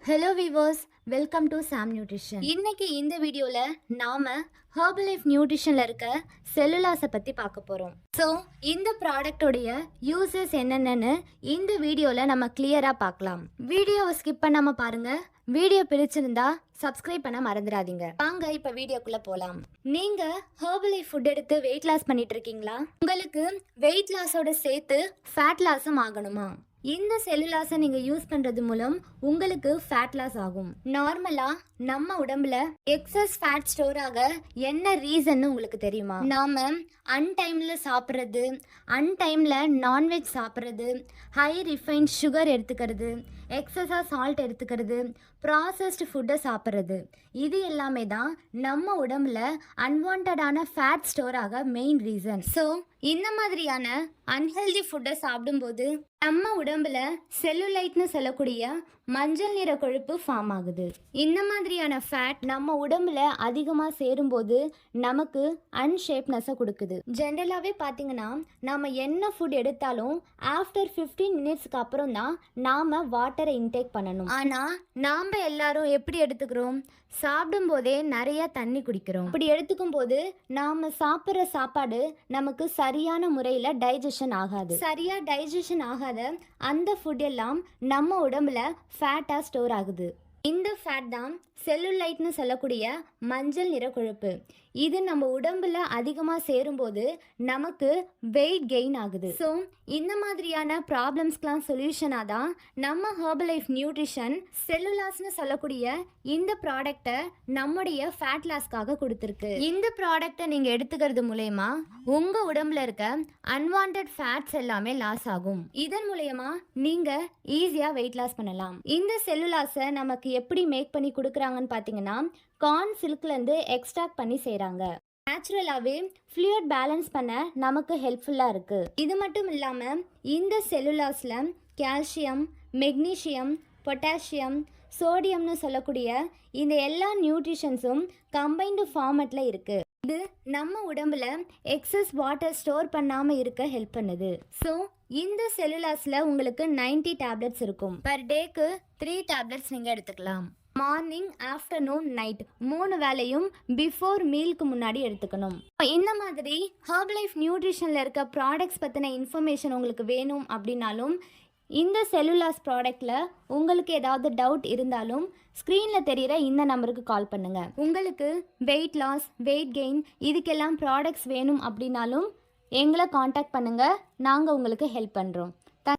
Hello viewers, welcome to Sam nutrition. இன்னைக்கு இந்த வீடியோவில் நாம் ஹெர்பலைஃப் நியூட்ரிஷனில் இருக்க செல்லுலாஸை பற்றி பார்க்க போகிறோம். ஸோ இந்த ப்ராடக்டோடைய யூசஸ் என்னென்னு இந்த வீடியோவில் நம்ம கிளியராக பார்க்கலாம். வீடியோவை ஸ்கிப் பண்ணாமல் பாருங்கள். வீடியோ பிடிச்சிருந்தா சப்ஸ்கிரைப் பண்ண மறந்துடாதீங்க. வாங்க இப்போ வீடியோக்குள்ளே போகலாம். நீங்கள் ஹெர்பலைஃப் ஃபுட் எடுத்து வெயிட் லாஸ் பண்ணிட்டு இருக்கீங்களா? உங்களுக்கு வெயிட் லாஸோட சேர்த்து ஃபேட் லாஸும் ஆகணுமா? இந்த செல்லுலாஸை நீங்கள் யூஸ் பண்ணுறது மூலம் உங்களுக்கு ஃபேட் லாஸ் ஆகும். நார்மலாக நம்ம உடம்புல எக்ஸஸ் ஃபேட் ஸ்டோர் ஆக என்ன ரீசன்னு உங்களுக்கு தெரியுமா? நாம் அன்டைமில் சாப்பிட்றது, அன்டைமில் நான்வெஜ் சாப்பிட்றது, ஹை ரிஃபைன்ட் சுகர் எடுத்துக்கிறது, எக்ஸஸாக சால்ட் எடுத்துக்கிறது, ப்ராசஸ்டு ஃபுட்டை சாப்பிட்றது, இது எல்லாமே தான் நம்ம உடம்புல அன்வான்டான ஃபேட் ஸ்டோர் ஆக மெயின் ரீசன். ஸோ இந்த மாதிரியான அன்ஹெல்தி ஃபுட்டை சாப்பிடும்போது நம்ம உடம்புல செல்லுலைட்னு சொல்லக்கூடிய மஞ்சள் நிற கொழுப்பு ஃபார்ம் ஆகுது. இந்த மாதிரியான ஃபேட் நம்ம உடம்புல அதிகமாக சேரும்போது நமக்கு அன்ஷேப்னஸை கொடுக்குது. ஜென்ரலாகவே பார்த்தீங்கன்னா நாம் என்ன ஃபுட் எடுத்தாலும் ஆஃப்டர் 15 மினிட்ஸ்க்கு அப்புறம் தான் நாம் வாட்டரை இன்டேக் பண்ணணும். ஆனால் நாம் எல்லாரும் எப்படி எடுத்துக்கிறோம்? சாப்பிடும்போதே நிறைய தண்ணி குடிக்கிறோம். இப்படி எடுத்துக்கும் போது நாம் சாப்பிட்ற சாப்பாடு நமக்கு சரியான முறையில் டைஜஷன் ஆகாது. சரியாக டைஜஷன் ஆகாத அந்த ஃபுட் எல்லாம் நம்ம உடம்புல ஃபேட்டாக ஸ்டோர் ஆகுது. இந்த ஃபேட் தான் செல்லுலைட்னு சொல்லக்கூடிய மஞ்சள் நிற கொழுப்பு. இது நம்ம உடம்புல அதிகமாக சேரும்போது நமக்கு வெயிட் கெயின் ஆகுது. ஸோ இந்த மாதிரியான ப்ராப்ளம்ஸ்க்கெலாம் சொல்யூஷனாக தான் நம்ம ஹெர்பலைஃப் நியூட்ரிஷன் செல்லுலாஸ்னு சொல்லக்கூடிய இந்த ப்ராடக்டை நம்முடைய ஃபேட் லாஸ்க்காக கொடுத்துருக்கு. இந்த ப்ராடக்டை நீங்கள் எடுத்துக்கிறது மூலயமா உங்கள் உடம்புல இருக்க அன்வான்ட் ஃபேட்ஸ் எல்லாமே லாஸ் ஆகும். இதன் மூலயமா நீங்கள் ஈஸியாக வெயிட் லாஸ் பண்ணலாம். இந்த செல்லுலாஸை நமக்கு எப்படி மேக் பண்ணி கொடுக்குறாங்கன்னு பார்த்தீங்கன்னா கார்ன் சில்க்லேருந்து எக்ஸ்ட்ராக்ட் பண்ணி செய்கிறாங்க. நேச்சுரலாகவே ஃப்ளூயிட் பேலன்ஸ் பண்ண நமக்கு ஹெல்ப்ஃபுல்லாக இருக்குது. இது மட்டும் இல்லாமல் இந்த செல்லுலாஸில் கால்சியம், மெக்னீஷியம், பொட்டாசியம், சோடியம்னு சொல்லக்கூடிய இந்த எல்லா நியூட்ரிஷன்ஸும் கம்பைன்டு ஃபார்மேட்டில் இருக்குது. இது நம்ம உடம்புல எக்ஸஸ் வாட்டர் ஸ்டோர் பண்ணாமல் இருக்க ஹெல்ப் பண்ணுது. ஸோ இந்த செல்லுலாஸில் உங்களுக்கு 90 டேப்லெட்ஸ் இருக்கும். பர் டேக்கு 3 டேப்லெட்ஸ் நீங்கள் எடுத்துக்கலாம். மார்னிங், ஆஃப்டர்நூன், நைட் 3 வேளையும் பிஃபோர் மீலுக்கு முன்னாடி எடுத்துக்கணும். இந்த மாதிரி ஹெர்பலைஃப் நியூட்ரிஷனில் இருக்க ப்ராடக்ட்ஸ் பற்றின இன்ஃபர்மேஷன் உங்களுக்கு வேணும் அப்படின்னாலும் இந்த செல்லுலாஸ் ப்ராடக்டில் உங்களுக்கு ஏதாவது டவுட் இருந்தாலும் ஸ்க்ரீனில் தெரிகிற இந்த நம்பருக்கு கால் பண்ணுங்கள். உங்களுக்கு வெயிட் லாஸ், வெயிட் கெயின் இதுக்கெல்லாம் ப்ராடக்ட்ஸ் வேணும் அப்படின்னாலும் எங்களை காண்டாக்ட் பண்ணுங்கள். நாங்கள் உங்களுக்கு ஹெல்ப் பண்ணுறோம்.